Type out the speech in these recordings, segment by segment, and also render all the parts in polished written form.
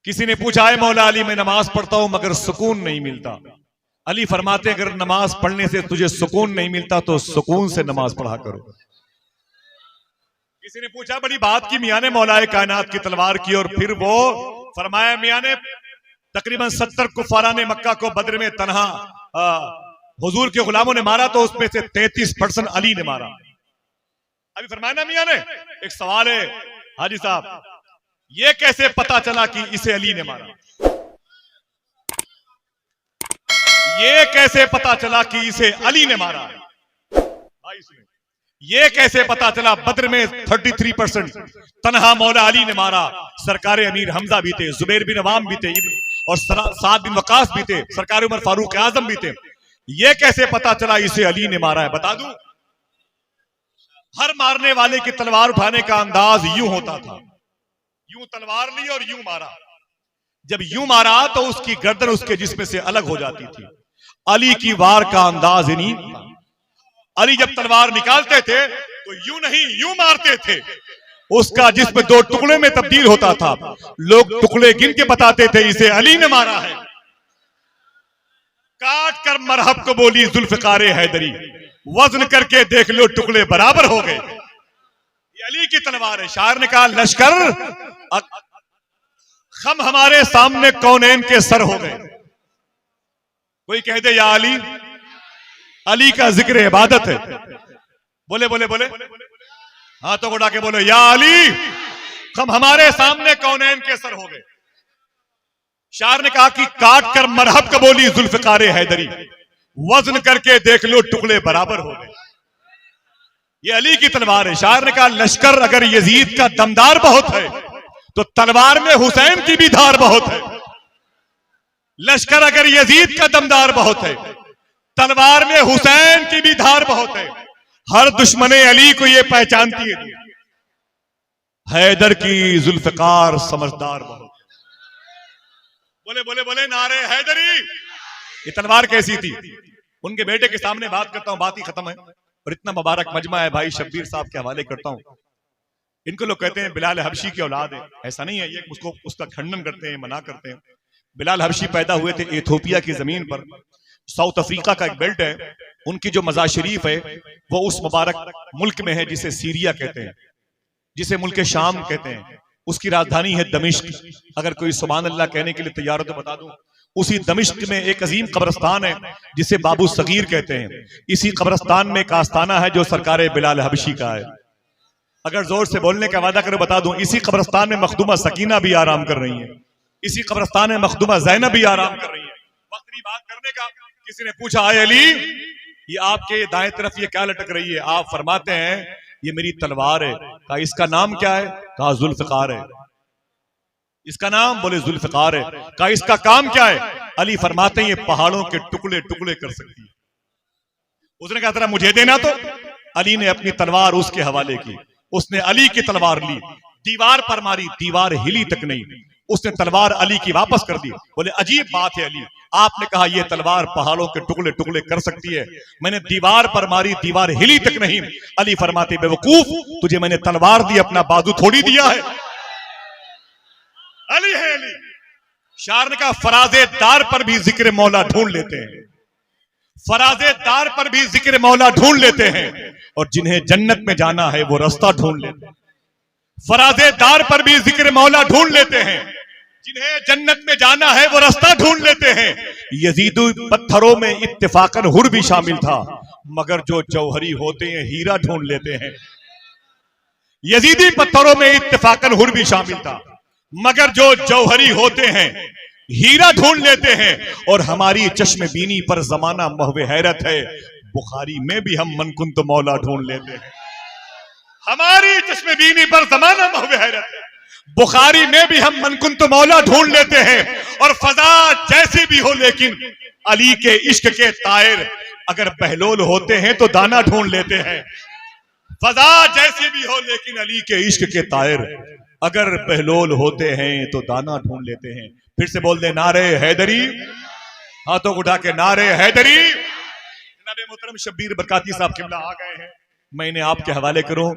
किसी ने पूछा है मौला अली मैं नमाज पढ़ता हूं मगर सुकून नहीं मिलता। अली फरमाते अगर नमाज पढ़ने से तुझे सुकून नहीं मिलता तो सुकून से नमाज पढ़ा करो। किसी ने पूछा बड़ी बात की मियां ने मौलाए कायनात की तलवार की, और फिर वो फरमाया मियां ने तकरीबन 70 कुफारा ने मक्का को बद्र में तन्हा हुजूर के गुलामों ने मारा, तो उसमें से 33% अली ने मारा। अभी फरमाया ना मियां ने, एक सवाल है हाजी साहब, ये कैसे पता चला कि इसे अली ने मारा? ये कैसे पता चला कि इसे अली ने मारा? भाई सुनिए, ये कैसे पता चला? बद्र में 33% तन्हा मौला अली ने मारा। सरकार अमीर हमजा भी थे, जुबैर बिन अवाम भी थे, और साद बिन वकास भी थे, सरकार उमर फारूक आजम भी थे। ये कैसे पता चला इसे अली ने मारा है? बता दूं, हर मारने वाले की तलवार उठाने का अंदाज यूं होता था, यूं तलवार ली और यूं मारा। जब यूं मारा तो उसकी गर्दन उसके जिस्म से अलग हो जाती थी। अली की वार का अंदाज ही नहीं था। अली जब तलवार निकालते थे तो यूं नहीं यूं मारते थे, उसका जिस्म 2 टुकड़े में तब्दील होता था। लोग टुकड़े गिन के बताते थे इसे अली ने मारा है। काट कर मरहब को बोली जुल्फिकारे हैदरी, वजन करके देख लो टुकड़े बराबर हो गए। ये अली की तलवार है। शायर ने कहा लश्कर खम हमारे सामने कौनैन के सर हो गए। कोई कह दे या अली, अली का जिक्र इबादत है। बोले बोले बोले हाथों को उठा के बोलो या अली, खम हमारे सामने कौनैन के सर हो गए। शायर ने कहा कि काट कर मरहब का बोली जुल्फिकारे हैदरी, वजन करके देख लो टुकड़े बराबर हो गए। ये अली की तलवार है। शायर ने कहा लश्कर अगर यजीद का दमदार बहुत है तो तलवार में हुसैन की भी धार बहुत है। लश्कर अगर यजीद का दमदार बहुत है, तलवार में हुसैन की भी धार बहुत है। हर दुश्मने अली को यह पहचानती है, हैदर की जुल्फकार समझदार बहुत। बोले बोले बोले नारे हैदरी। ये तलवार कैसी थी? उनके बेटे के सामने बात करता हूं, बात ही खत्म है। और इतना मुबारक मजमा है, भाई शब्बीर साहब के हवाले करता हूं। इनको लोग कहते हैं बिलाल हबशी की औलाद है, ऐसा नहीं है। ये उसका खंडन करते हैं, मना करते हैं। बिलाल हबशी पैदा हुए थे इथियोपिया की जमीन पर, साउथ अफ्रीका का एक बेल्ट है। उनकी जो मज़ार शरीफ है वो उस मुबारक मुल्क में है जिसे सीरिया कहते हैं, जिसे मुल्क शाम कहते हैं। उसकी राजधानी है दमिश्क। अगर कोई सुभान अल्लाह कहने के लिए तैयार हो तो बता दूं, उसी दमिश्क में एक अजीम कब्रिस्तान है जिसे बाबू सगीर कहते हैं। इसी कब्रिस्तान में एक आस्थाना है जो सरकार बिलाल हबशी का है। अगर जोर से बोलने का वादा करो बता दूं, इसी कब्रिस्तान में मखदूमा सकीना भी आराम कर रही है, इसी कब्रिस्तान में मखदूमा जैनब भी आराम कर रही है। वक्त नहीं बात करने का। किसी ने पूछा आए अली, ये आपके दाएं तरफ ये क्या लटक रही है? आप फरमाते हैं ये मेरी तलवार है। कहा इसका नाम क्या है? कहा जुल्फिकार है। इसका नाम? बोले जुल्फिकार है। कहा इसका काम क्या है? अली फरमाते हैं ये पहाड़ों के टुकड़े टुकड़े कर सकती है। उसने कहा जरा मुझे देना तो। अली ने अपनी तलवार उसके हवाले की। उसने अली की तलवार ली, दीवार पर मारी, दीवार हिली तक नहीं। उसने तलवार अली की वापस कर दी। बोले अजीब बात है अली, आपने कहा यह तलवार पहाड़ों के टुकड़े टुकड़े कर सकती है, मैंने दीवार पर मारी, दीवार हिली तक नहीं। अली फरमाते बेवकूफ, तुझे मैंने तलवार दी, अपना बाजू थोड़ी दिया है। अली है अली। शायर ने कहा फराजेदार पर भी जिक्र मौला ढूंढ लेते हैं, फराजेदार पर भी जिक्र मौला ढूंढ लेते हैं, और जिन्हें जन्नत में जाना है वो रास्ता ढूंढ लेते हैं। फराजेदार पर भी जिक्र मौला ढूंढ लेते हैं, जिन्हें जन्नत में जाना है वो रास्ता ढूंढ लेते हैं। यजीदी पत्थरों में इत्तेफाकन हुर भी शामिल था, मगर जो जौहरी होते हैं हीरा ढूंढ लेते हैं। यजीदी पत्थरों में इत्तेफाकन हुर भी शामिल था, मगर जो जौहरी होते हैं हीरा ढूंढ लेते हैं। और हमारी चश्मे बीनी पर जमाना महवे हैरत है, बुखारी में भी हम मनकुन तो मौला ढूंढ लेते हैं। हमारी चश्मे बीनी पर जमाना महवे हैरत है, बुखारी में भी हम मनकुन तो मौला ढूंढ लेते हैं। और फजा जैसी भी हो लेकिन अली के इश्क के तायर, अगर बहलोल होते हैं तो दाना ढूंढ लेते हैं। फजा जैसी भी हो लेकिन अली के इश्क के तायर, अगर बहलोल होते हैं तो दाना ढूंढ लेते हैं। फिर से बोल दे नारे हैदरी, हाथों को उठा के नारे हैदरी। जनाब मोहतरम शब्बीर बरकाती साहब किबला आ गए हैं, मैं इन्हें आपके हवाले करूं,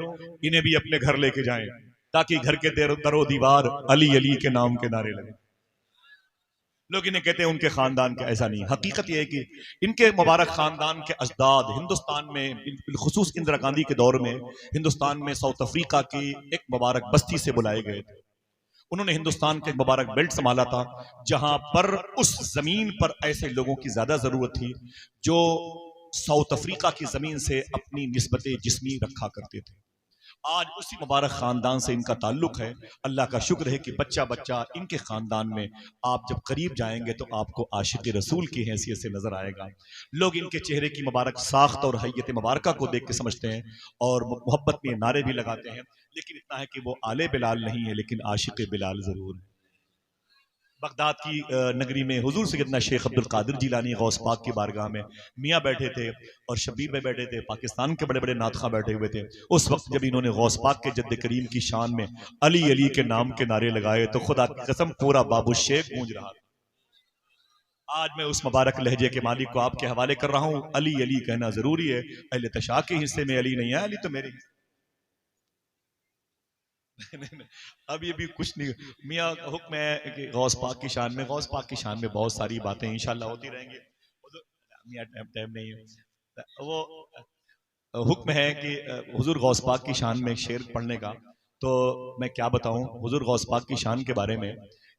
इन्हें भी अपने घर लेके जाएं ताकि घर के दरो दीवार अली अली के नाम के नारे लगे। लोग इन्हें कहते हैं उनके खानदान के, ऐसा नहीं। हकीकत यह है कि इनके मुबारक खानदान के अजदाद हिंदुस्तान में, बिलखुसूस इंदिरा गांधी के दौर में हिंदुस्तान में साउथ अफ्रीका की एक मुबारक बस्ती से बुलाए गए थे। उन्होंने हिंदुस्तान के मुबारक बेल्ट संभाला था जहां पर उस जमीन पर ऐसे लोगों की ज्यादा जरूरत थी जो साउथ अफ्रीका की जमीन से अपनी निस्बत जिस्मी रखा करते थे। आज उसी मुबारक खानदान से इनका ताल्लुक है। अल्लाह का शुक्र है कि बच्चा बच्चा इनके खानदान में, आप जब करीब जाएंगे तो आपको आशिक रसूल की हैसियत से नजर आएगा। लोग इनके चेहरे की मुबारक साख्त और हैयत मुबारक को देख के समझते हैं और मोहब्बत में नारे भी लगाते हैं, लेकिन इतना है कि वो आले बिलाल नहीं है, लेकिन आशिक बिलाल जरूर है। बगदाद की नगरी में हुजूर सैयदना शेख अब्दुल कादिर जिलानी गौस पाक की बारगाह में मियाँ बैठे थे और शबीब में बैठे थे, पाकिस्तान के बड़े बड़े नातखा बैठे हुए थे। उस वक्त जब इन्होंने गौस पाक के जद्द करीम की शान में अली अली के नाम के नारे लगाए तो खुदा की कसम पूरा बाबू शेख गूंज रहा था। आज मैं उस मुबारक लहजे के मालिक को आपके हवाले कर रहा हूँ। अली अली कहना जरूरी है, अहले तशा के हिस्से में अली नहीं है, अली तो मेरे नहीं, अब ये भी कुछ नहीं। मियाँ हुक्म है कि गौस पाक की शान में, गौस पाक की शान में बहुत सारी बातें इंशाल्लाह होती रहेंगी। मियाँ टाइम नहीं है, वो हुक्म है कि हुजूर गौस पाक की शान में शेर पढ़ने का। तो मैं क्या बताऊं हुजूर गौस पाक की शान के बारे में।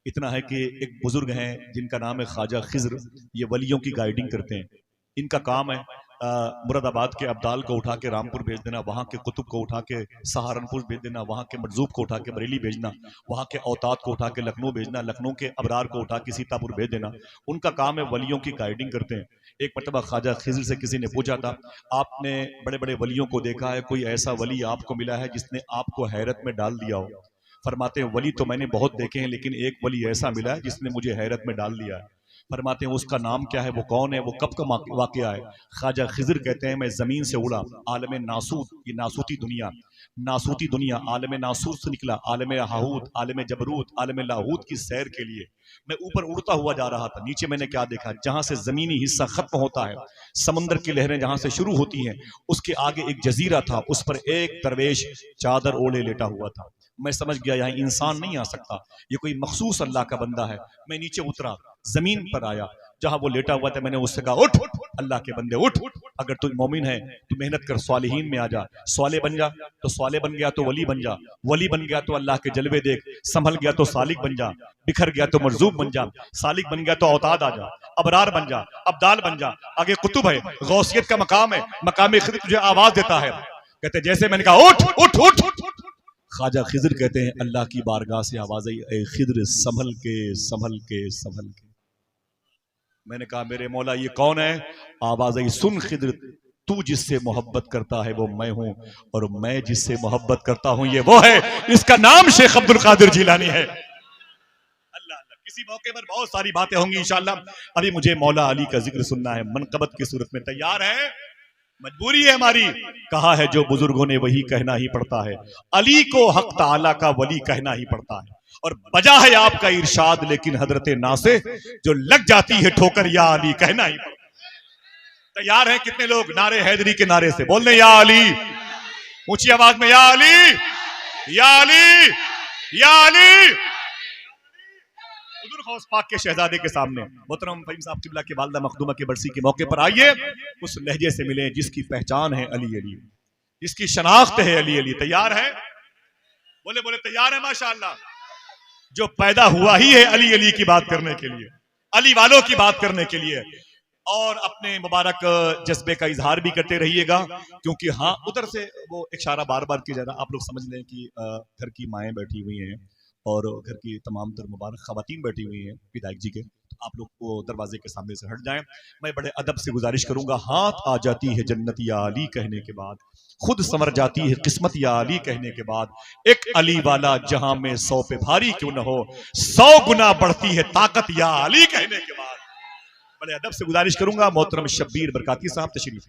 इतना है कि एक बुजुर्ग हैं जिनका नाम है ख्वाजा खिज्र, ये वलियों की गाइडिंग करते हैं। इनका काम है मुरादाबाद के अब्दाल को उठा के रामपुर भेज देना, वहाँ के कुतुब को उठा के सहारनपुर भेज देना, वहाँ के मजूब को उठा के बरेली भेजना, वहाँ के औताद को उठा के लखनऊ भेजना, लखनऊ के अबरार को उठा के सीतापुर भेज देना। उनका काम है, वलियों की गाइडिंग करते हैं। एक मरतबा ख्वाजा खिज्र से किसी ने पूछा था, आपने बड़े बड़े वलियों को देखा है, कोई ऐसा वली आपको मिला है जिसने आपको हैरत में डाल दिया हो? फरमाते हैं वली तो मैंने बहुत देखे हैं, लेकिन एक वली ऐसा मिला है जिसने मुझे हैरत में डाल दिया है। फरमाते हैं उसका नाम क्या है, वो कौन है, वो कब का वाकया है? ख्वाजा खिज्र कहते हैं मैं जमीन से उड़ा, आलम नासूत, ये नासूती दुनिया आलम नासूत से निकला, आलम हाहूत, आलम जबरूत, आलम लाहूत की सैर के लिए मैं ऊपर उड़ता हुआ जा रहा था। नीचे मैंने क्या देखा, जहां से जमीनी हिस्सा खत्म होता है, समंदर की लहरें जहां से शुरू होती हैं, उसके आगे एक जजीरा था, उस पर एक दरवेश चादर ओढ़े लेटा हुआ था। मैं समझ गया यहाँ इंसान नहीं आ सकता, ये कोई मखसूस अल्लाह का बंदा है। मैं नीचे उतरा, जमीन पर आया, जहां वो लेटा हुआ था, मैंने उससे कहा उठ अल्लाह के बंदे उठ, अगर तू मोमिन है तू मेहनत कर, स्वालिहीन में आ जा, स्वाले बन जा। तो स्वाले बन गया तो वली बन जा, वली बन गया तो अल्लाह के जलवे देख, संभल गया तो सालिक बन जा, बिखर गया तो मरजूब बन जा, सालिक बन गया तो औताद आ जा, अबरार बन जा, अब्दाल बन जा। आगे कुतुब है, गौसियत का मकाम है, मकाम खिद्र तुझे आवाज देता है। कहते जैसे मैंने कहा उठ उठ उठ उठ, ख्वाजा खिज्र कहते हैं अल्लाह की बारगाह से आवाज आई, ए खिद्र संभल के संभल के संभल के। मैंने कहा मेरे मौला ये कौन है? आवाज आई, सुन खिद्र, तू जिससे मोहब्बत करता है वो मैं हूं, और मैं जिससे मोहब्बत करता हूं ये वो है, इसका नाम शेख अब्दुल कादिर जिलानी है। अल्लाह अल्लाह, किसी मौके पर बहुत सारी बातें होंगी इंशाअल्लाह। अभी मुझे मौला अली का जिक्र सुनना है, मनकबत की सूरत में। तैयार है? मजबूरी है हमारी। कहा है जो बुजुर्गों ने वही कहना ही पड़ता है, अली को हक ताला का वली कहना ही पड़ता है। और बजा है आपका इरशाद, लेकिन हजरत नासे जो लग जाती है ठोकर या अली कहना ही पड़ता है। तैयार है कितने लोग नारे हैदरी के नारे से बोल रहे या अली, ऊंची आवाज में या अली या अली या अली। हुजूर गौस पाक के शहजादे के सामने मोहतरम फहीम साहब किबला के वालदा मखदूमा की बरसी के मौके पर आइए, उस लहजे से मिले जिसकी पहचान है अली अली, जिसकी शनाख्त है अली अली। तैयार है? बोले बोले तैयार है? माशाअल्लाह। जो पैदा हुआ ही है अली अली की बात करने के लिए, अली वालों की बात करने के लिए, और अपने मुबारक जज्बे का इजहार भी करते रहिएगा, क्योंकि हाँ उधर से वो इशारा बार बार किया जा रहा। आप लोग समझ लें कि घर की माएँ बैठी हुई हैं और घर की तमाम तर मुबारक खवातीन बैठी हुई हैं विधायक जी के, तो आप लोग वो दरवाजे के सामने से हट जाएं। मैं बड़े अदब से गुजारिश करूंगा, हाथ आ जाती है जन्नत या अली कहने के बाद, खुद संवर जाती है किस्मत या अली कहने के बाद, एक अली वाला जहां में 100 पे भारी क्यों न हो, 100 गुना बढ़ती है ताकत या अली कहने के बाद। बड़े अदब से गुजारिश करूंगा, मोहतरम शब्बीर बरकाती साहब तशरीफ।